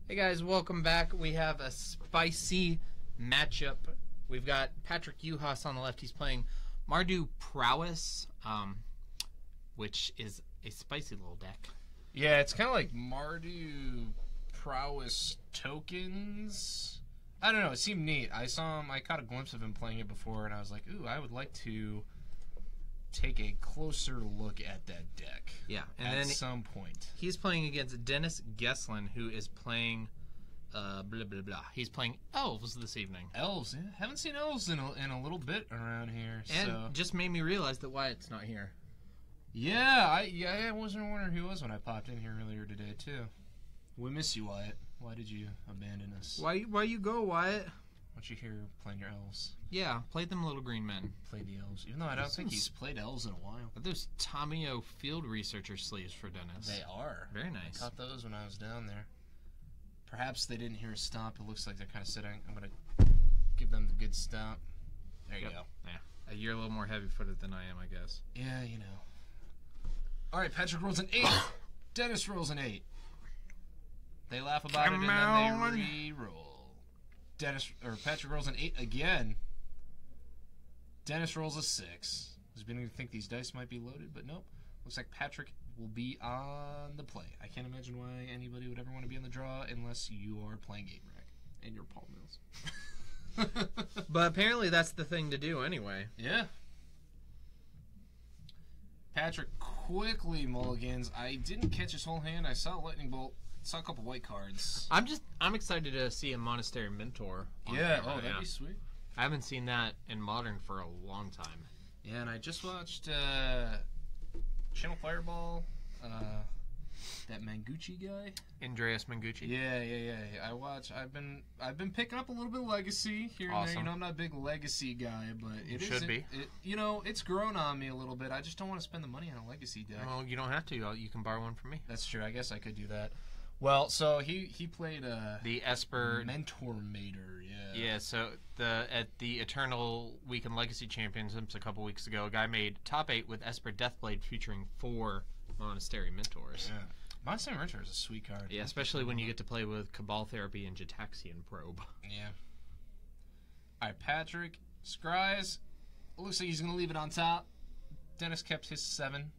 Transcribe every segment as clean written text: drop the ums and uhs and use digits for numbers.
Hey guys, welcome back. We have a spicy matchup. We've got Patrick Yuhas on the left. He's playing Mardu Prowess, which is a spicy little deck. Yeah, it's kind of like Mardu Prowess tokens. I don't know. It seemed neat. I saw him. I caught a glimpse of him playing it before, and I was like, "Ooh, I would like to take a closer look at that deck." Yeah, and at then some point, he's playing against Dennis Gesslein, who is playing blah blah blah. He's playing Elves this evening. Elves. Yeah, haven't seen Elves in a little bit around here. And so. just made me realize that Wyatt's not here. Yeah, I wasn't wondering who was when I popped in here earlier today too. We miss you, Wyatt. Why did you abandon us? Why you go, Wyatt? Aren't you here playing your elves? Yeah, play them little green men. Play the elves. Even though I don't think he's played elves in a while. Are those Tomio field researcher sleeves for Dennis? They are. Very nice. I caught those when I was down there. Perhaps they didn't hear a stomp. It looks like they're kind of sitting. I'm going to give them the good stomp. There you go. Yeah. You're a little more heavy-footed than I am, I guess. Yeah, you know. All right, Patrick rolls an 8. Dennis rolls an 8. They laugh about it and then they re-roll. Patrick rolls an 8 again. Dennis rolls a 6. I was beginning to think these dice might be loaded, but nope. Looks like Patrick will be on the play. I can't imagine why anybody would ever want to be on the draw unless you are playing 8-rack and you're Paul Mills. But apparently that's the thing to do anyway. Yeah. Patrick quickly mulligans. I didn't catch his whole hand. I saw a lightning bolt. Saw a couple white cards. I'm excited to see a Monastery Mentor. Yeah, that'd be sweet. I haven't seen that in Modern for a long time. Yeah, and I just watched Channel Fireball. That Mangucci guy. Andreas Mangucci. Yeah. I've been picking up a little bit of Legacy here and there. You know, I'm not a big Legacy guy, but it should be. It's grown on me a little bit. I just don't want to spend the money on a Legacy deck. Well, you don't have to. You can borrow one from me. That's true. I guess I could do that. Well, so he played the Esper Mentor Mater, yeah. Yeah, so at the Eternal Weekend Legacy Championships a couple weeks ago, a guy made top 8 with Esper Deathblade featuring 4 Monastery Mentors. Yeah. Monastery Mentor is a sweet card. Yeah, especially when you get to play with Cabal Therapy and Jataxian Probe. Yeah. Alright, Patrick Scries. Looks like he's gonna leave it on top. Dennis kept his 7.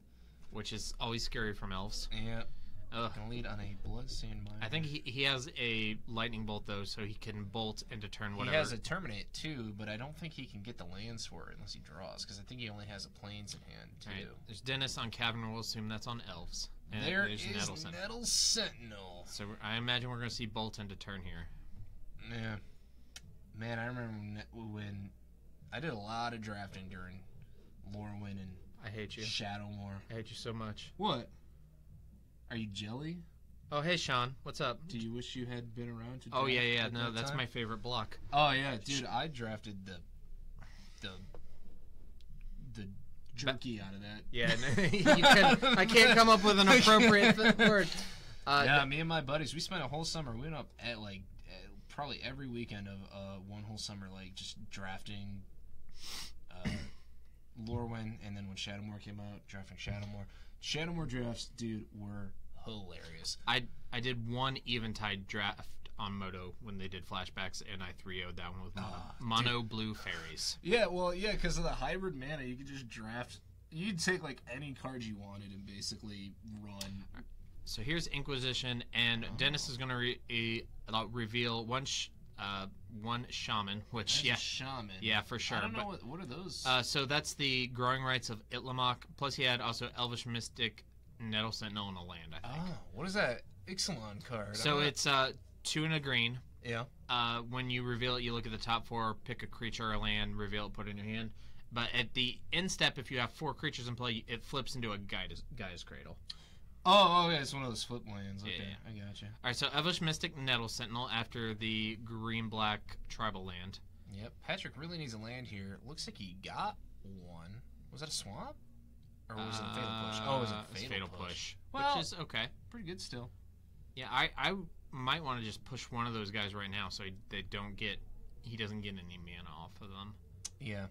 Which is always scary from Elves. Yeah. Gonna lead on a Bloodstained Mine. I think he has a Lightning Bolt, though, so he can bolt into turn whatever. He has a Terminate, too, but I don't think he can get the lands for it unless he draws, because I think he only has a Plains in hand, too. Right. There's Dennis on Cavern. We'll assume that's on Elves. And there's Nettle Sentinel. So I imagine we're going to see bolt into turn here. Yeah. Man, I remember when I did a lot of drafting during Lorwyn and I hate you. Shadowmoor. I hate you so much. What? Are you jelly? Oh, hey, Sean. What's up? Do you wish you had been around to draft? Oh, yeah. No, that's my favorite block. Oh, yeah. Dude, I drafted the jerky out of that. Yeah, I can't come up with an appropriate word. Yeah, me and my buddies, we spent a whole summer. We went up at, probably every weekend of one whole summer, just drafting Lorwyn, and then when Shadowmoor came out, drafting Shadowmoor. Shadowmoor drafts, dude, were hilarious. I did one Eventide draft on Moto when they did flashbacks, and I 3-0'd that one with mono blue fairies. Yeah, because of the hybrid mana, you could just draft. You'd take any card you wanted and basically run. So here's Inquisition, and Dennis is going to reveal one shaman, which shaman. Yeah, for sure. I don't know what are those. So that's the Growing Rights of Itlamok. Plus he had also Elvish Mystic, Nettle Sentinel, and a land. I think. Oh, what is that Ixalan card? So it's 2 and a green. Yeah. When you reveal it, you look at the top 4, pick a creature or a land, reveal it, put it in your hand. But at the end step, if you have 4 creatures in play, it flips into a Gaia's Cradle. Oh, yeah, it's one of those flip lands. Okay, yeah. I gotcha. All right, so Elvish Mystic, Nettle Sentinel after the green-black tribal land. Yep, Patrick really needs a land here. Looks like he got one. Was that a swamp? Or was it a Fatal Push? Oh, it was a Fatal Push. Well, which is okay. Pretty good still. Yeah, I might want to just push one of those guys right now so he doesn't get any mana off of them. Yeah.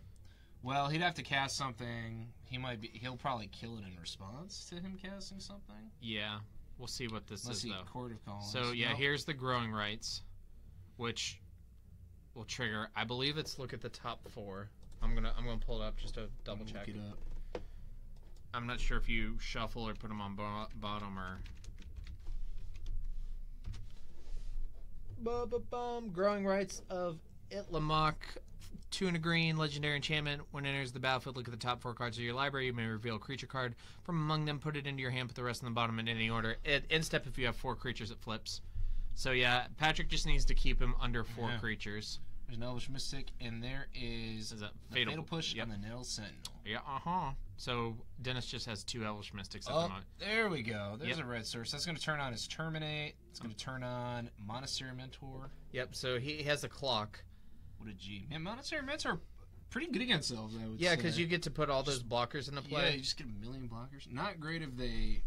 Well, he'd have to cast something. He'll probably kill it in response to him casting something. Yeah. We'll see what this Let's is see, though. Court of Colonies. So yeah, Nope. here's the growing rights, which will trigger. I believe it's look at the top 4. I'm gonna pull it up just to double check. Look it up. I'm not sure if you shuffle or put them on bottom or. Growing rights of Itlamok. 2 and a green, legendary enchantment. When it enters the battlefield, look at the top 4 cards of your library. You may reveal a creature card from among them, put it into your hand, put the rest on the bottom in any order. End step, if you have 4 creatures, it flips. So yeah, Patrick just needs to keep him under 4 creatures. There's an Elvish Mystic, and there is a the Fatal Push yep. and the Nail Sentinel. Yeah, So Dennis just has 2 Elvish Mystics at the moment. There we go. There's Yep. a red source. That's going to turn on his Terminate. It's going to turn on Monastery Mentor. Yep, so he has a clock. What a G. Man, Monastery Mentor pretty good against Elves, I would say. Yeah, because you get to put all those blockers into play. Yeah, you just get a million blockers. Not great if they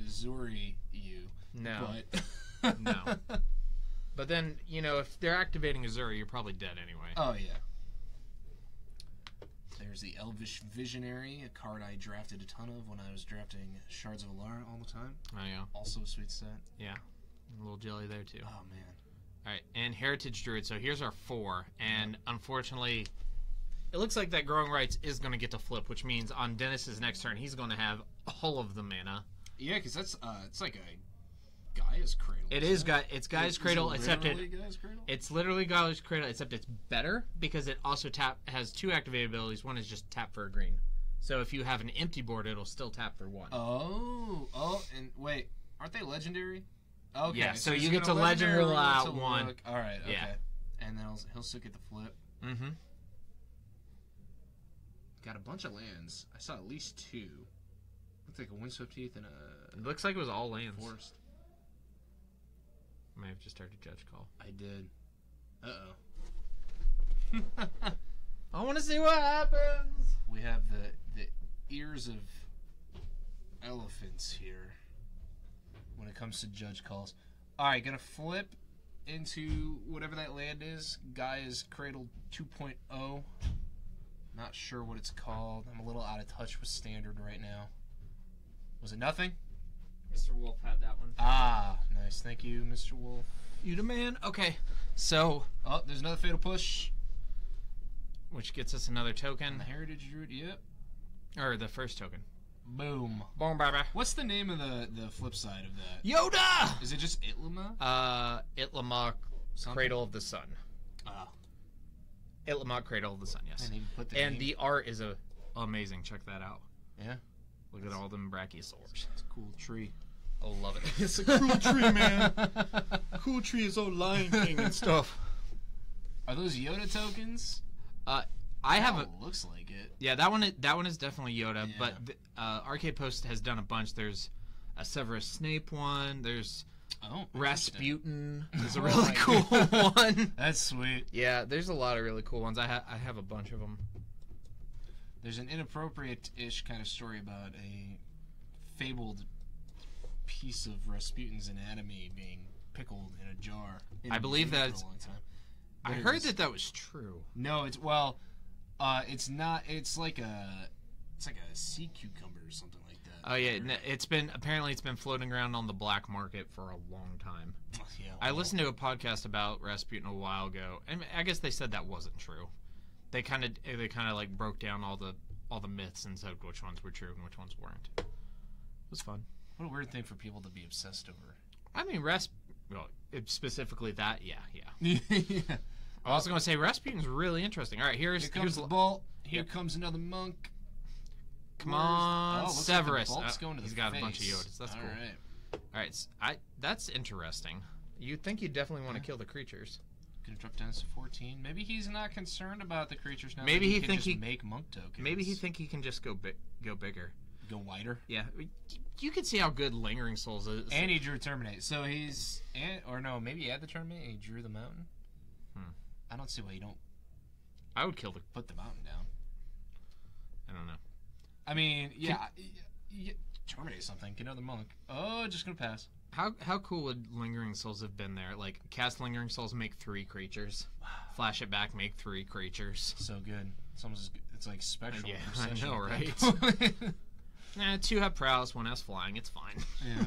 Zuri you. No. But No. But then, if they're activating Azuri, you're probably dead anyway. Oh, yeah. There's the Elvish Visionary, a card I drafted a ton of when I was drafting Shards of Alara all the time. Oh, yeah. Also a sweet set. Yeah. A little jelly there, too. Oh, man. All right, and Heritage Druid. So here's our 4. And unfortunately, it looks like that Growing Rights is going to get to flip, which means on Dennis's next turn, he's going to have all of the mana. Yeah, because that's it's like a Gaia's Cradle. It is it's Gaia's Cradle, except Gaia's Cradle? it's literally Gaia's Cradle, except it's better because it also has 2 activated abilities. One is just tap for a green. So if you have an empty board, it'll still tap for 1. Oh, and wait, aren't they legendary? Okay, Yeah, so he's you get gonna to legend rule out to 1. look. All right, okay. Yeah. And then he'll still get the flip. Mm-hmm. Got a bunch of lands. I saw at least 2. Looks like a Windswept Heath and a It looks like it was all lands. forest. I may have just started Judge Call. I did. I want to see what happens. We have the ears of elephants here when it comes to Judge Calls. All right, gonna flip into whatever that land is. Gaia's Cradle 2.0. Not sure what it's called. I'm a little out of touch with Standard right now. Was it nothing? Mr. Wolf had that one. Ah, nice. Thank you, Mr. Wolf. You the man. Okay, so Oh, there's another Fatal Push. which gets us another And token, the Heritage Druid, yep. or the first token. Boom. Boom, baby. What's the name of the flip side of that? Yoda. Is it just Itlama? Itlamok, Something? Cradle of the Sun. Oh. Itlamok, Cradle of the Sun. Yes. And even put the And name. the art is amazing. Check that out. Yeah. Look at all them brachiosaurs. It's a cool tree. I love it. It's a cool tree, man. Cool tree is all Lion King and stuff. Are those Yoda tokens? I have Oh, looks like it. Yeah, that one is definitely Yoda, Yeah. but Arcade Post has done a bunch. There's a Severus Snape one. There's Oh, Rasputin is a Oh really my cool God. one. That's sweet. Yeah, there's a lot of really cool ones. I have a bunch of them. There's an inappropriate-ish kind of story about a fabled piece of Rasputin's anatomy being pickled in a jar. I believe for a that's- long time. I But it heard was- that was true. No, it's it's not. It's like a sea cucumber or something like that. Oh yeah, it's been floating around on the black market for a long time. Yeah, I well, listened to a podcast about Rasputin a while ago, and I guess they said that wasn't true. They kind of like broke down all the myths and said which ones were true and which ones weren't. It was fun. What a weird thing for people to be obsessed over. I mean, specifically that, yeah. Yeah. I was going to say Rasputin's really interesting. All right, Here comes the bolt. Here Yep. comes another monk. Come on, looks like the Severus. bolt's going to He's the got a bunch of face. Yodas. That's cool. All right. All right, that's interesting. You'd think you'd definitely want to kill the creatures. Gonna drop down to 14. Maybe he's not concerned about the creatures now. Maybe that he can think just he- make monk tokens. Maybe he think he can just go bigger. go wider. Yeah, you can see how good Lingering Souls is. And he drew Terminate. So he's maybe he had the Terminate and he drew the mountain. I don't see why you don't I would kill put the mountain down. I don't know. I mean, yeah, Terminate something. Get another monk. Oh, just gonna pass. How cool would Lingering Souls have been there? Like, cast Lingering Souls, make 3 creatures. Flash it back, make 3 creatures. So good. It's like special. Yeah, I precision know, at that right? point. 2 have prowess, 1 has flying. It's fine. Yeah.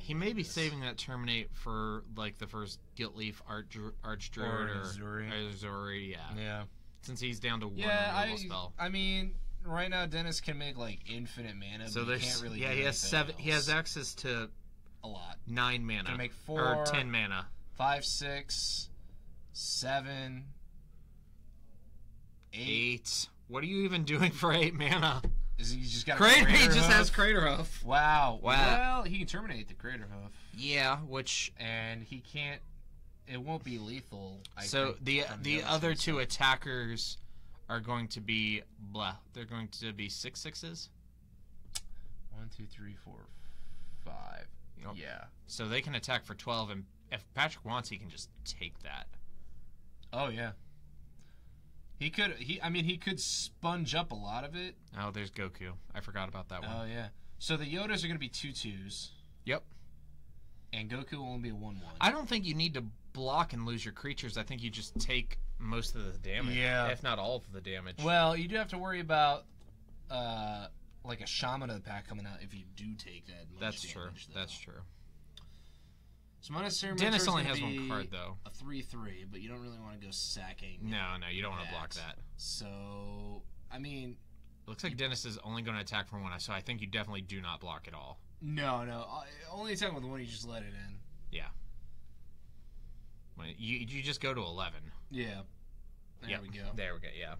He may be saving that Terminate for, like, the first Guiltleaf Archdruid or Azuri, Yeah. Since he's down to one removal spell. I mean, right now Dennis can make, like, infinite mana, so but he can't really do he has 7. else. He has access to a lot. 9 mana. Can make 4 or 10 mana. 5, 6, 7, 8. What are you even doing for 8 mana? Is he just got He Craterhoof? just has Craterhoof. Wow. Well, he can terminate the Craterhoof. Yeah, and he can't. It won't be lethal. So the other 2 attackers are going to be blah. They're going to be 6/6s. 1, 2, 3, 4, 5. Yep. Yeah. So they can attack for 12, and if Patrick wants, he can just take that. Oh yeah. He could. He could sponge up a lot of it. Oh, there's Goku. I forgot about that one. Oh yeah. So the Yodas are going to be 2/2s. Yep. And Goku will only be a 1/1. I don't think you need to block and lose your creatures. I think you just take most of the damage. Yeah. If not all of the damage. Well, you do have to worry about like a Shaman of the Pack coming out if you do take that much That's damage, true. though. That's true. So Monastery Dennis only has has one card, though. A 3/3, but you don't really want to go sacking. No, you don't want to block that. So, I mean... It looks like Dennis is only going to attack for 1, so I think you definitely do not block at all. No. Only attack with 1, you just let it in. Yeah. You just go to 11. Yeah. There we go. There we go, yeah.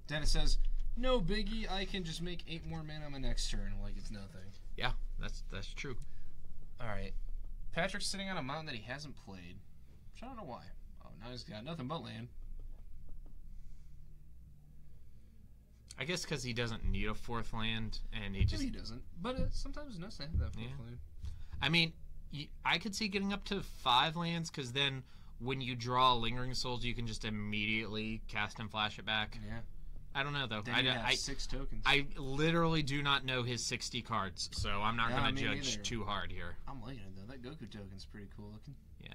Dennis says, no biggie, I can just make 8 more mana on my next turn, like it's nothing. Yeah, that's true. Alright. Patrick's sitting on a mountain that he hasn't played. Which I don't know why. Oh, now he's got nothing but land. I guess because he doesn't need a 4th land, and he just... He doesn't. But sometimes it's nice to have that 4th land. I mean, I could see getting up to 5 lands, because then when you draw Lingering Souls, you can just immediately cast and flash it back. Yeah. I don't know, though. Then you have 6 tokens. I literally do not know his 60 cards, so I'm not going to judge too hard here. I'm liking it, though. That Goku token's pretty cool looking. Yeah.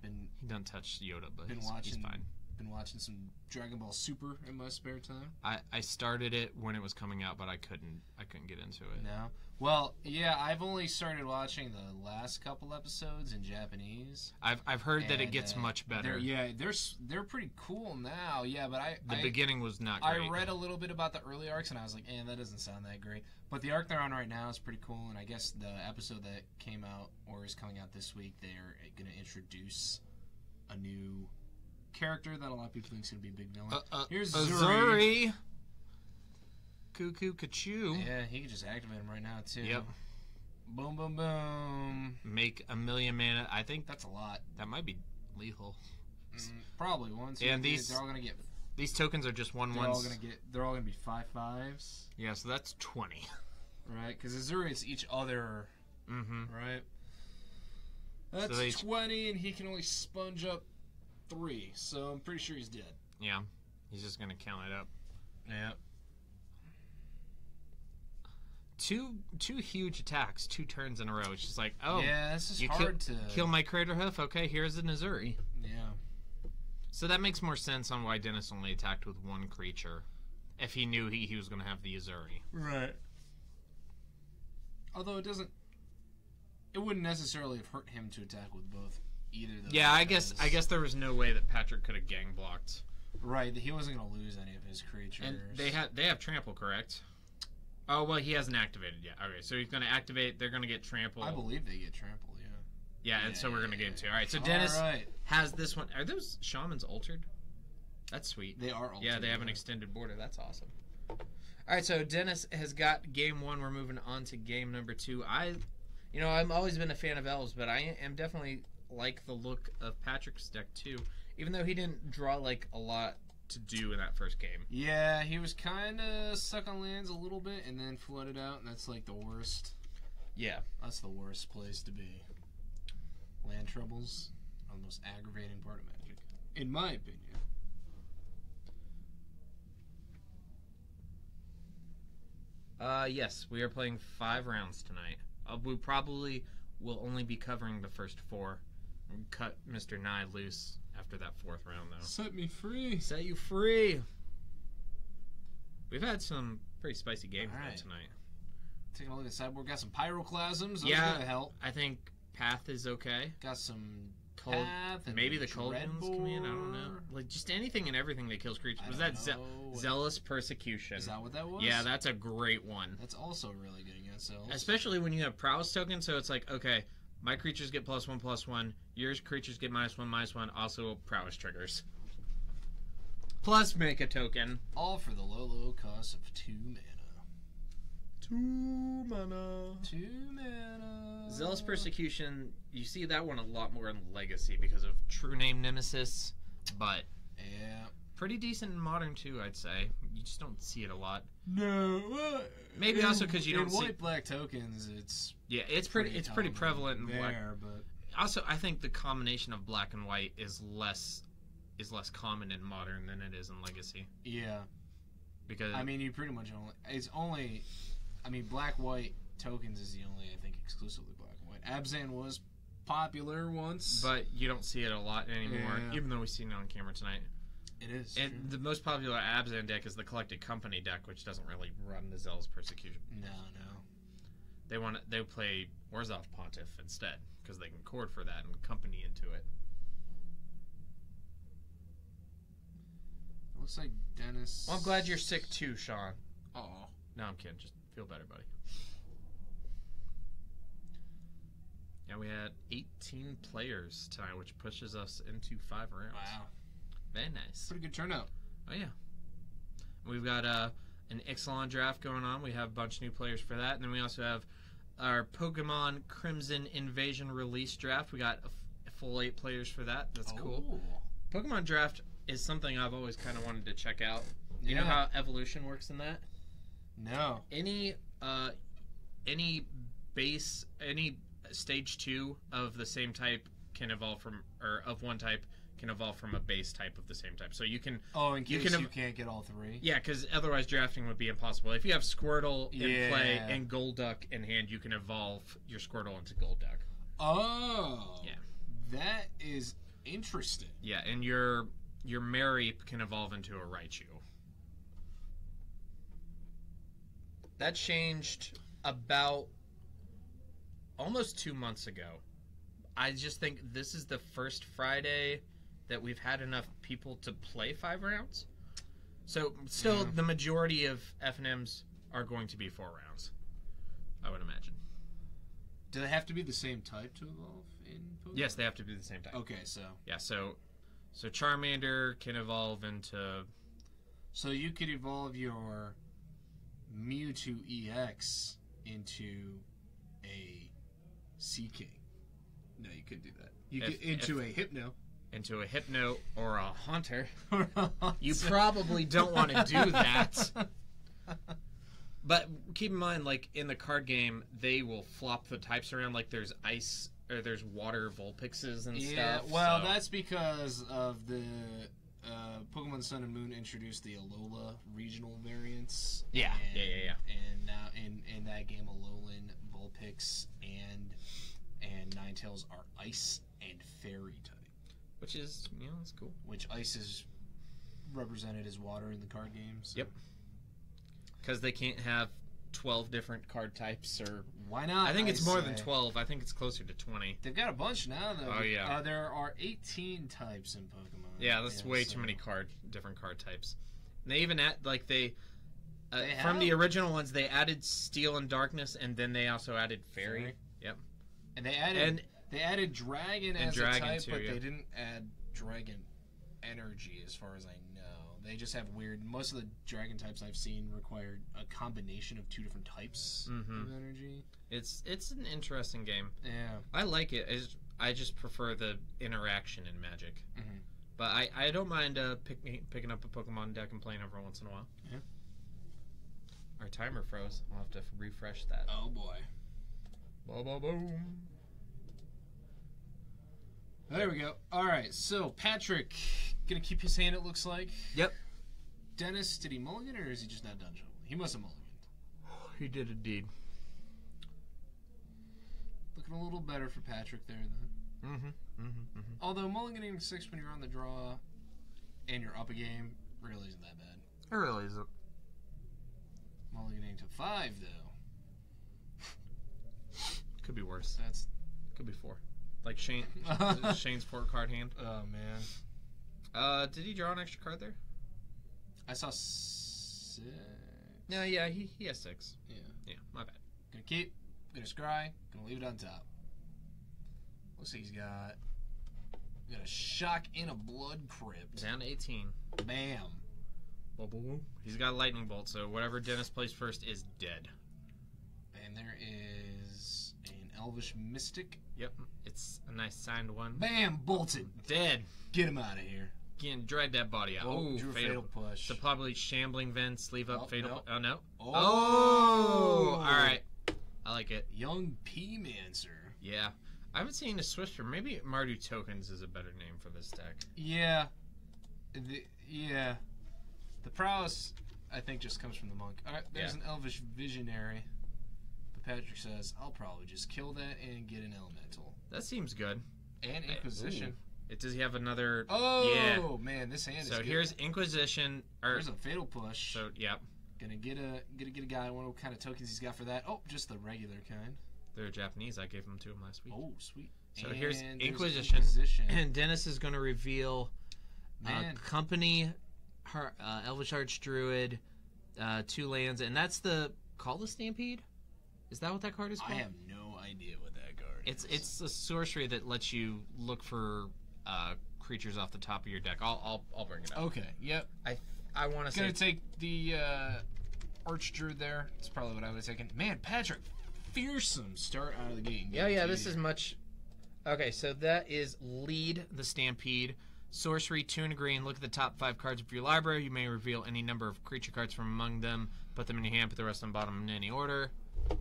He doesn't touch Yoda, but he's fine. Been watching some Dragon Ball Super in my spare time. I started it when it was coming out, but I couldn't get into it. No. Well, yeah, I've only started watching the last couple episodes in Japanese. I've heard that it gets much better. They're pretty cool now. Yeah, but the beginning was not great. I read a little bit about the early arcs and I was like, that doesn't sound that great. But the arc they're on right now is pretty cool, and I guess the episode that came out or is coming out this week, they're going to introduce a new character that a lot of people think is going to be a big villain. Here's Azuri. Cuckoo Kachu. Yeah, he can just activate him right now, too. Yep. Boom, boom, boom. Make 1 million mana. I think that's a lot. That might be lethal. Probably one. So and they're all gonna get. These tokens are just 1/1s. They're all gonna be 5/5s. Yeah, so that's 20. Right, because Azuri is each other. Mm-hmm. Right. That's 20, and he can only sponge up 3. So I'm pretty sure he's dead. Yeah, he's just gonna count it up. Yeah. Two huge attacks, 2 turns in a row. It's just like, oh, yeah, this is hard to kill my Craterhoof. Okay, here's an Azuri. Yeah. So that makes more sense on why Dennis only attacked with 1 creature, if he knew he was going to have the Azuri. Right. Although it wouldn't necessarily have hurt him to attack with both either. Yeah, I guess there was no way that Patrick could have gang blocked. Right, he wasn't going to lose any of his creatures. And they have trample, correct? Oh, well, he hasn't activated yet. Okay, so he's going to activate. They're going to get trample. I believe they get trample, yeah. Yeah, and so we're going to get into it. All right, so Dennis has this one. Are those shamans altered? That's sweet. They are altered. Yeah, they have an extended border. That's awesome. All right, so Dennis has got game 1. We're moving on to game number 2. I've always been a fan of Elves, but I am definitely like the look of Patrick's deck, too, even though he didn't draw, like, a lot to do in that first game. Yeah, he was kind of stuck on lands a little bit and then flooded out, and that's like the worst. Yeah. That's the worst place to be. Land troubles are the most aggravating part of Magic, in my opinion. Yes, we are playing 5 rounds tonight. We probably will only be covering the first 4. And cut Mr. Nye loose after that 4th round, though. Set me free. Set you free. We've had some pretty spicy games tonight. Taking a look at the sideboard, got some pyroclasms. Those Yeah. are gonna help. I think Path is okay. Got some Cold, Path and maybe the cold ones come in. I don't know. Dreadbore. Like just anything and everything that kills creatures. I Was don't that know. Zealous Persecution? Is that what that was? Yeah, that's a great one. That's also really good against Elves. Especially when you have prowess tokens, so it's like, okay, my creatures get +1/+1, your creatures get -1/-1, also prowess triggers. Plus make a token. All for the low cost of 2 mana. 2 mana. 2 mana. Zealous Persecution, you see that one a lot more in Legacy because of True Name Nemesis, but Yeah. pretty decent in Modern too, I'd say. You just don't see it a lot. No. Maybe also because you don't in see. white-black tokens, it's Yeah, it's pretty common prevalent in black. there, but Also, I think the combination of black and white is less common in Modern than it is in Legacy. yeah. Because I mean, you pretty much only. I mean, black-white tokens is the only, I think, exclusively black and white. Abzan was popular once. but you don't see it a lot anymore, Yeah. even though we seen it on camera tonight. It is. And true. the most popular Abzan deck is the Collected Company deck, which doesn't really run the Zealous Persecution. No. They play Warzov Pontiff instead because they can chord for that and company into it. Looks like Dennis. Well, I'm glad you're sick too, Sean. Oh. No, I'm kidding. Just feel better, buddy. Yeah, we had 18 players tonight, which pushes us into 5 rounds. Wow. Very nice. Pretty good turnout. Oh, yeah. We've got an Ixalan draft going on. We have a bunch of new players for that. And then we also have our Pokemon Crimson Invasion release draft. We got a full 8 players for that. That's cool. Pokemon draft is something I've always kind of wanted to check out. You know how evolution works in that? No. Any stage 2 of the same type can evolve from, or of one type can evolve from a base type of the same type. So you can. Oh, in case can you can't get all 3. Yeah, because otherwise drafting would be impossible. If you have Squirtle in play Yeah. and Golduck in hand, you can evolve your Squirtle into Golduck. Oh. Yeah. That is interesting. Yeah, and your Mareep can evolve into a Raichu. That changed about almost 2 months ago. I just think this is the first Friday that we've had enough people to play 5 rounds. So still, the majority of FNMs are going to be 4 rounds, I would imagine. Do they have to be the same type to evolve in Pokemon? Yes, they have to be the same type. Okay, so Yeah, so Charmander can evolve into... so you could evolve your Mewtwo EX into a Sea King. No, you could do that. You could into a Hypno. into a Hypno or a Haunter. You probably don't want to do that. But keep in mind, like, in the card game, they will flop the types around. Like, there's ice, or there's water Vulpixes and stuff. Well, so. that's because of the Pokemon Sun and Moon introduced the Alola regional variants. Yeah. And, Yeah. And now in that game, Alolan, Vulpix, and Ninetales are ice and fairy type. Which is, it's cool. Which ice is represented as water in the card games. So. Yep. Because they can't have 12 different card types, or... Why not? I think it's more than 12. I think it's closer to 20. They've got a bunch now, though. Oh, yeah. There are 18 types in Pokemon. Yeah, that's way too many different card types. And they even add, like, from the original ones, they added Steel and Darkness, and then they also added Fairy. Yep. And they added Dragon as Dragon a type, too, but yeah. they didn't add Dragon Energy, as far as I know. They just have weird... Most of the Dragon types I've seen required a combination of 2 different types of energy. It's an interesting game. Yeah. I like it. I just prefer the interaction in Magic. Mm-hmm. But I don't mind picking up a Pokemon deck and playing every once in a while. Yeah. Our timer froze. I'll have to refresh that. Oh, boy. Boom. There we go. All right, so Patrick, gonna keep his hand, it looks like. Yep. Dennis, did he mulligan, or is he just not done shuffling? He must have mulliganed. He did indeed. Looking a little better for Patrick there, then. Although mulliganing 6 when you're on the draw and you're up a game really isn't that bad. It really isn't. Mulliganing to 5, though. Could be worse. That's Could be 4. Like Shane's 4-card hand. oh man. Did he draw an extra card there? I saw 6. No, yeah, he has 6. Yeah. Yeah, my bad. Gonna keep. Gonna scry. Gonna leave it on top. Looks like he's got a shock in a blood crypt. Down to 18. Bam. He's got a lightning bolt, so whatever Dennis plays first is dead. And there is an Elvish Mystic. Yep, it's a nice signed one. Bam! Bolted. Dead. Get him out of here. Again, drag that body out. Oh, drew fatal push. So probably Shambling Vent, sleeve up, fatal. No. Oh, no. Oh! Alright. I like it. Young P-Mancer. Yeah. I haven't seen a Swifter. Maybe Mardu Tokens is a better name for this deck. Yeah. The prowess, I think, just comes from the monk. Alright, there's an Elvish Visionary. But Patrick says, I'll probably just kill that and get an Elemental. That seems good. And Inquisition. Does he have another... Oh, yeah. Man, this hand is So good. here's Inquisition. There's a fatal push. So, yeah. Gonna get a guy. I wonder what kind of tokens he's got for that. Oh, just the regular kind. They're Japanese. I gave them to him last week. Oh, sweet. So and here's there's Inquisition. And Dennis is going to reveal Company, Elvish Archdruid, 2 lands, and that's the Call the Stampede? Is that what that card is called? I have no idea what that card is. It's a sorcery that lets you look for creatures off the top of your deck. I'll bring it up. Okay, yep. I want to say... Gonna take the Archdruid there. That's probably what I would have taken. Man, Patrick, fearsome start out of the gate. Yeah, this is much... Okay, so that is Lead the Stampede. Sorcery, 2 and a green. Look at the top 5 cards of your library. You may reveal any number of creature cards from among them. Put them in your hand, put the rest on the bottom in any order,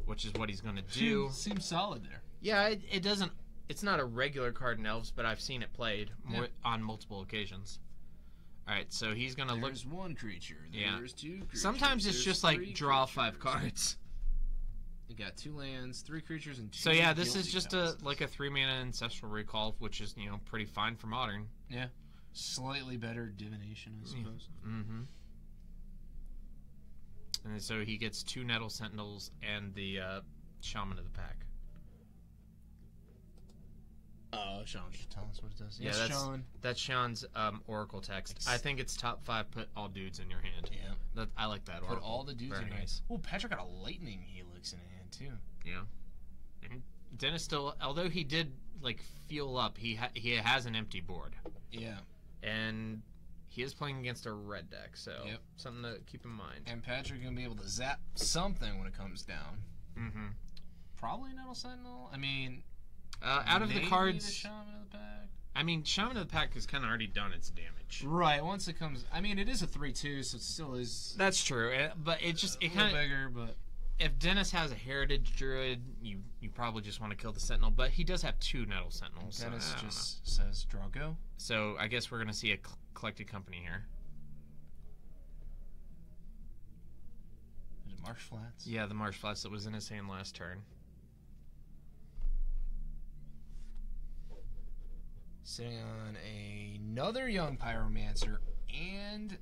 which is what he's going to do. Seems solid there. Yeah, it doesn't... It's not a regular card in Elves, but I've seen it played on multiple occasions. Alright, so he's going to look... There's 1 creature. There's 2 creatures. Sometimes it's just like draw 5 cards. You got 2 lands, 3 creatures, and 2. So yeah, this is just a 3-mana Ancestral Recall, which is, pretty fine for Modern. Yeah. Slightly better Divination, I suppose. Mm-hmm. And so he gets 2 Nettle Sentinels and the Shaman of the Pack. Sean should tell us what it does. Yeah, yes, Sean. That's Sean's Oracle text. I think it's top 5, put all dudes in your hand. Yeah. I like that. Put Oracle. all the dudes Very in your nice. hand. Oh, Patrick got a Lightning Helix in hand, too. Yeah. And Dennis still, although he did, fuel up, he has an empty board. Yeah. And he is playing against a red deck, so something to keep in mind. And Patrick going to be able to zap something when it comes down. Mm-hmm. Probably Nettle Sentinel. I mean... out of the cards... the Shaman of the Pack. I mean, Shaman of the Pack has kind of already done its damage. Right, once it comes... I mean, it is a 3/2, so it still is... That's true, but it kind of... bigger, but... If Dennis has a Heritage Druid, you probably just want to kill the Sentinel, but he does have 2 Nettle Sentinels. Dennis just says, draw go. So I guess we're going to see a collected company here. Is it Marsh Flats? Yeah, the Marsh Flats that was in his hand last turn. Sitting on another Young Pyromancer and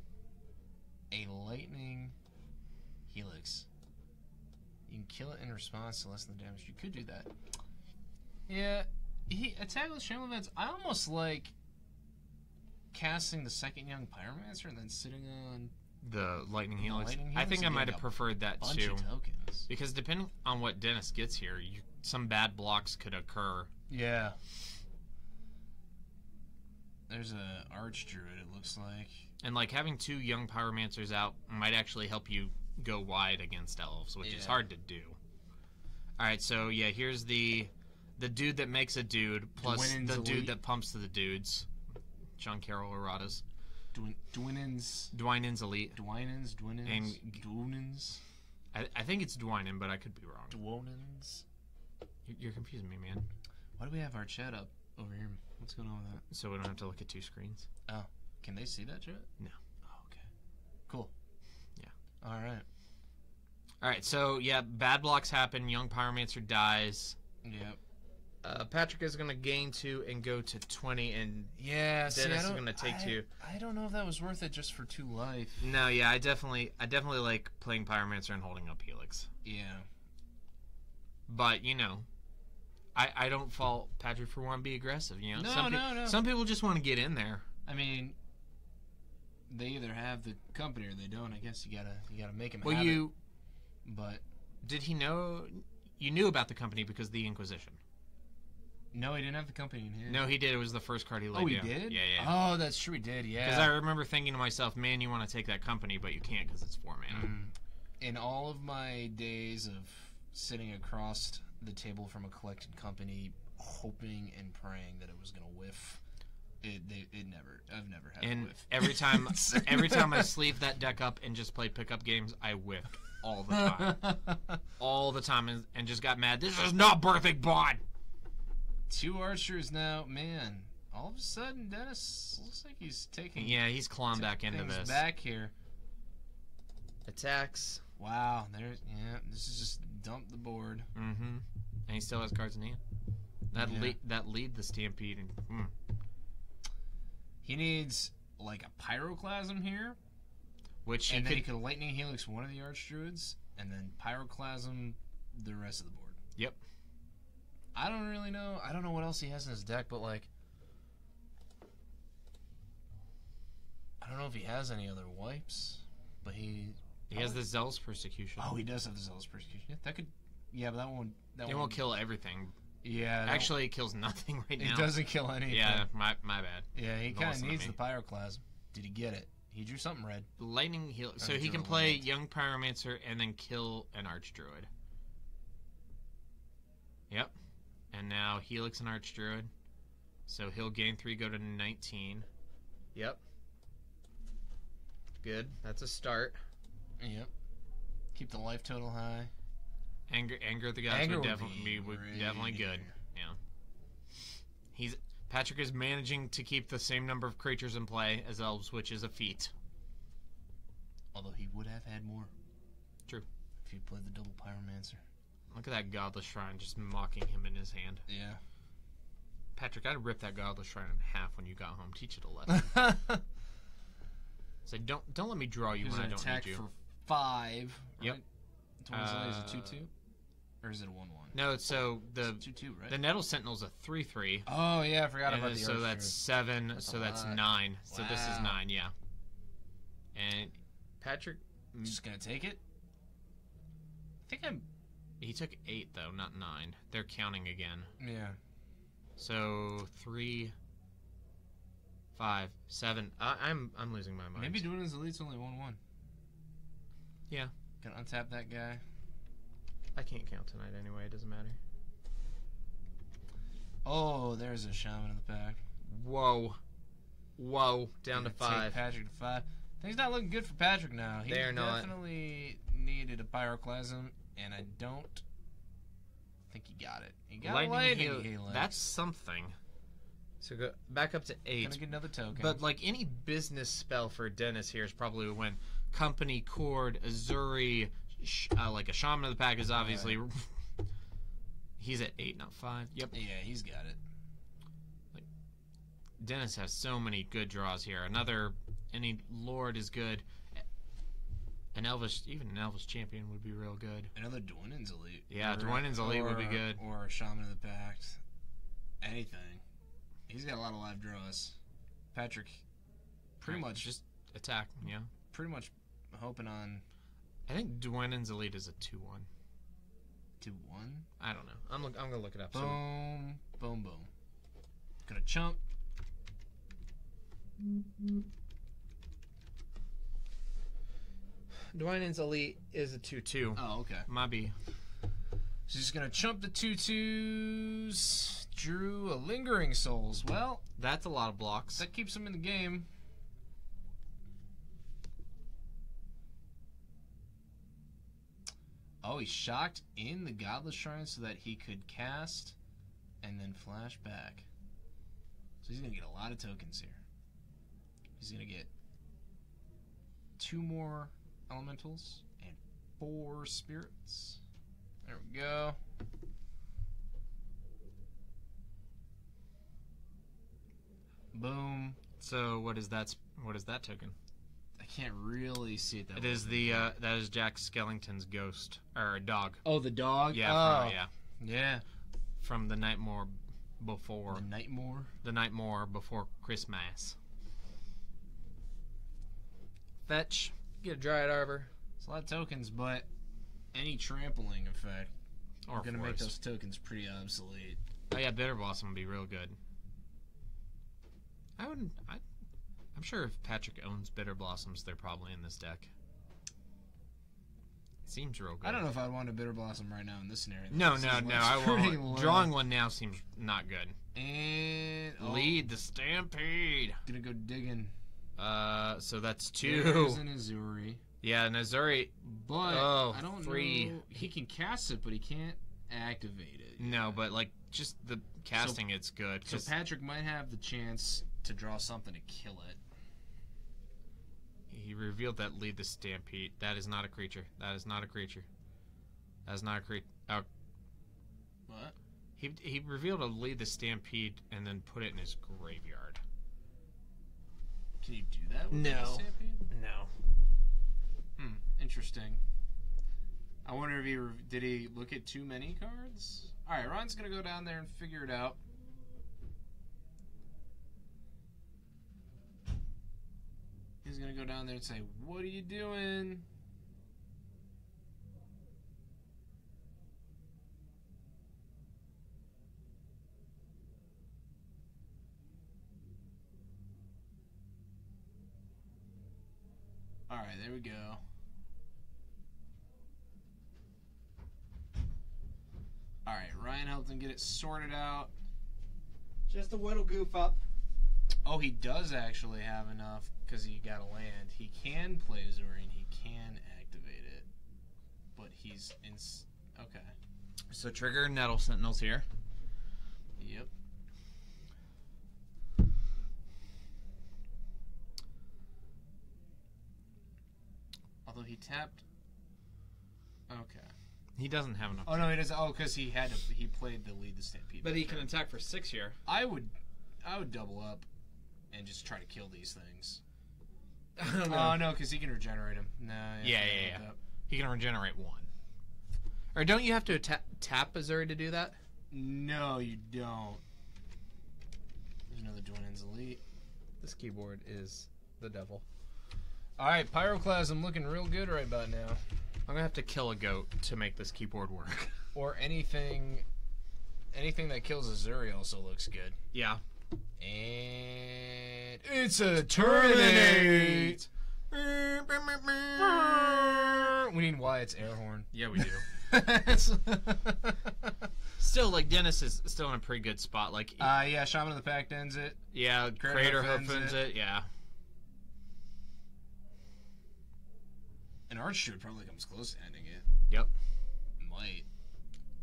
a Lightning Helix. You can kill it in response to less than the damage. You could do that. Yeah, attack with Shaman Events. I almost like casting the second Young Pyromancer and then sitting on the Lightning Helix. I think I might have preferred that too. Bunch of tokens. Because depending on what Dennis gets here, some bad blocks could occur. Yeah. There's a Archdruid, it looks like. And having 2 Young Pyromancers out might actually help you go wide against Elves, which is hard to do. Alright, so yeah, here's the dude that makes a dude, plus the dude that pumps to the dudes. John Carroll Erratas. Dwinen's Elite. Dwinen's. I think it's Dwinen, but I could be wrong. Dwinen's. You're confusing me, man. Why do we have our chat up over here? What's going on with that? So we don't have to look at 2 screens. Oh. Can they see that chat? No. Oh, okay. Cool. Yeah. Alright. Alright, so yeah, bad blocks happen. Young Pyromancer dies. Yep. Patrick is going to gain 2 and go to 20, and Dennis is going to take 2. I don't know if that was worth it just for 2 life. No, yeah, I definitely like playing Pyromancer and holding up Helix. Yeah. But, I don't fault Patrick for wanting to be aggressive. You know, No. Some people just want to get in there. I mean, they either have the company or they don't. I guess you gotta make him. Well, have you. It. But Did he know? You knew about the company because of the Inquisition. no, he didn't have the company in here. No, he did. It was the first card he laid Oh, he down. did. Yeah. Oh, that's true. He did. Yeah. Because I remember thinking to myself, man, you want to take that company, but you can't because it's 4 mana. In all of my days of sitting across the table from a collected company, hoping and praying that it was gonna whiff, I've never had a And whiff. every time I sleeve that deck up and just play pickup games, I whiffed all the time. All the time, and just got mad. This is not Birthing Bond! 2 archers now, man. All of a sudden, Dennis looks like he's taking. Yeah, he's clawing back into things this. back here. Attacks. Wow, this is just dump the board. Mm-hmm. And he still has cards in hand. That lead the Stampede. And, He needs like a Pyroclasm here, which and then he could Lightning Helix one of the Archdruids, and then Pyroclasm the rest of the board. Yep. I don't really know. I don't know what else he has in his deck, but like, I don't know if he has any other wipes, but he has the Zealous Persecution. Oh, he does have the Zealous Persecution. Yeah, that could. Yeah, but that one. It won't kill everything. Yeah. Actually, it kills nothing right now. It doesn't kill anything. Yeah, my bad. Yeah, he kind of needs the Pyroclasm. Did he get it? He drew something red. Lightning heal. So he can play Young Pyromancer and then kill an Archdruid. Yep. And now Helix and Archdruid. So he'll gain 3, go to 19. Yep. Good. That's a start. Yep. Keep the life total high. Anger the gods would definitely good. Yeah. Patrick is managing to keep the same number of creatures in play as Elves, which is a feat. Although he would have had more. True. If he played the double Pyromancer. Look at that Godless Shrine just mocking him in his hand. Yeah. Patrick, I'd rip that Godless Shrine in half when you got home. Teach it a lesson. So don't let me draw you when I don't need you. For 5. Right? Yep. Is a 2/2? Or is it a 1/1? No, so the 2/2, right? The Nettle Sentinel's a 3/3. Oh yeah, I forgot about the so that's 7. So that's 9. So this is 9. Yeah. And Patrick just gonna take it. I think He took 8 though, not 9. They're counting again. Yeah. So 3, 5, 7. I'm losing my mind. Maybe doing his elite's only 1/1. Yeah. Gonna untap that guy. I can't count tonight anyway. It doesn't matter. Oh, there's a Shaman in the pack. Whoa. Down to 5. Take Patrick to 5. Things not looking good for Patrick now. He definitely needed a Pyroclasm, and I don't think he got it. He got Lightning Helix. That's something. So go back up to 8. Gonna get another token. But like any business spell for Dennis here is probably when Company, Cord, Azuri, like a Shaman of the pack is obviously. He's at 8, not 5. Yep. Yeah, he's got it. Like, Dennis has so many good draws here. Any Lord is good. Even an Elvis champion would be real good. Another Dwynen's Elite. Yeah, Dwynen's Elite would be good. Or a Shaman of the Pact. Anything. He's got a lot of live draws. Patrick, pretty much just attack. Yeah. Pretty much hoping on. I think Dwynen's Elite is a 2/1. 2/1. I don't know. I'm gonna look it up. Boom, boom, boom. Gonna chump. Dwynen's Elite is a 2/2. Oh, okay. Maybe. So he's gonna chump the 2/2s. Drew a Lingering Souls. Well, that's a lot of blocks. That keeps him in the game. Oh, he shocked in the Godless Shrine so that he could cast and then flash back. So he's going to get a lot of tokens here. He's going to get 2 more elementals and 4 spirits. There we go. Boom. So what is that token? I can't really see it that way. It is that is Jack Skellington's ghost or dog. Oh, the dog. Yeah, yeah. from the night more before. The Nightmare? The night more before Christmas. Fetch. Get a Dryad Arbor. It's a lot of tokens, but any trampling effect Or are going to make force. those tokens pretty obsolete. Oh yeah, Bitter Blossom would be real good. I'm sure if Patrick owns Bitter Blossoms, they're probably in this deck. Seems real good. I don't know if I'd want a Bitter Blossom right now in this scenario. No, This no, is no. what's I pretty won't. low. Drawing one now seems not good. And Lead the Stampede. Gonna go digging. So that's There's 2. an Azuri. Yeah, an Azuri. But I don't 3. know. He can cast it, but he can't activate it. No, but like just the casting, it's good. So 'cause Patrick might have the chance to draw something to kill it. he revealed that Lead the Stampede. That is not a creature. That is not a creature. That is not a creature. Oh, What? he revealed a Lead the Stampede and then put it in his graveyard. Can you do that with No. the Stampede? No. Interesting. I wonder if did he look at too many cards? Alright, Ron's gonna go down there and figure it out. He's gonna go down there and say, "What are you doing?" Alright, there we go. Alright, Ryan helped him get it sorted out. Just a little goof up. Oh, he does actually have enough because he got a land. He can play Azuri and he can activate it. But he's in. Okay. So trigger Nettle Sentinels here. Yep. Although he tapped. Okay. He doesn't have enough. Oh no, he doesn't. Oh, because he had to. He played the Lead the Stampede. But he can attack for 6 here. I would double up and just try to kill these things. I don't know. Oh no, because he can regenerate them. No. Yeah. He can regenerate 1. Or don't you have to tap Azuri to do that? No, you don't. There's another Dwayne's Elite. This keyboard is the devil. Alright, Pyroclasm looking real good right about now. I'm gonna have to kill a goat to make this keyboard work. Or anything that kills Azuri also looks good. Yeah. And it's a Terminate! We need Wyatt's air horn. Yeah, we do. Still, like, Dennis is still in a pretty good spot. Like, Yeah, Shaman of the Pact ends it. yeah, Crater Hoof ends it. Yeah. And Archdruid probably comes close to ending it. Yep. Might.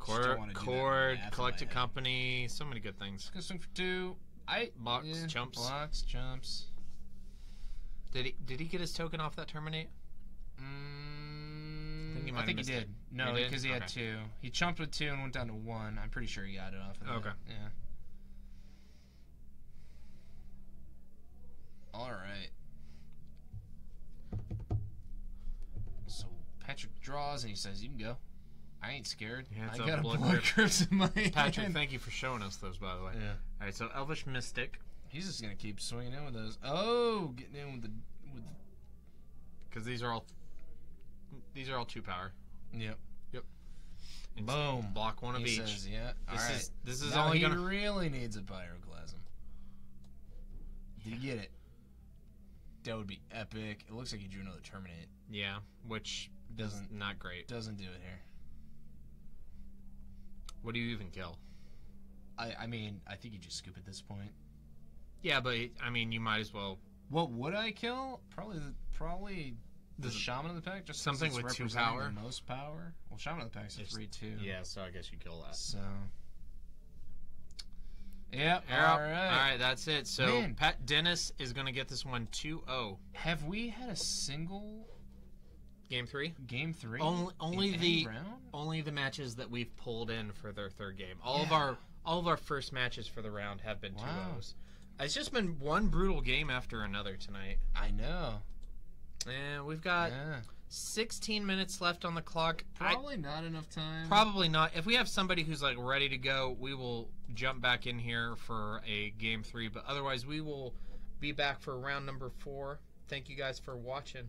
Still wanna do that Chord, math in Collected my head. Company, so many good things. Let's go swing for 2. Blocks, chumps. Blocks, jumps. Did he get his token off that Terminate? I think he did. No, He did? because he had Okay. 2. He chumped with 2 and went down to 1. I'm pretty sure he got it off of that. Okay. Yeah. Alright. So Patrick draws and he says, "You can go. I ain't scared. Yeah, it's I a got a blood blood grip. crypt in my Patrick, hand." thank you for showing us those, by the way. Yeah. All right, so Elvish Mystic, He's just gonna keep swinging in with those. Oh, getting in with the. because these are all 2 power. Yep. And Boom. Block 1 of He each. says, "Yeah. All right. This is Now only he gonna. really needs a Pyroclasm. Did he get it? That would be epic. It looks like he drew another Terminate. Yeah, which Doesn't not great. doesn't do it here. What do you even kill? I mean, I think you just scoop at this point. Yeah, but I mean, you might as well. What would I kill? Probably the Shaman of the Pack. Just 'cause Something it's with 2 representing power? The most power. Well, Shaman of the Pack's a It's- 3/2. Yeah, so I guess you kill that. So. Yep. All All right. right, that's it. So Man. Pat Dennis is gonna get this one 2-0. Have we had a single Game 3. game 3? Only in the any round? only the matches that we've pulled in for their 3rd game. All Yeah. of our first matches for the round have been Wow. 2-0s. It's just been one brutal game after another tonight. I know. And we've got Yeah. 16 minutes left on the clock. Probably not enough time. Probably not. If we have somebody who's like ready to go, we will jump back in here for a game 3. But otherwise, we will be back for round number 4. Thank you guys for watching.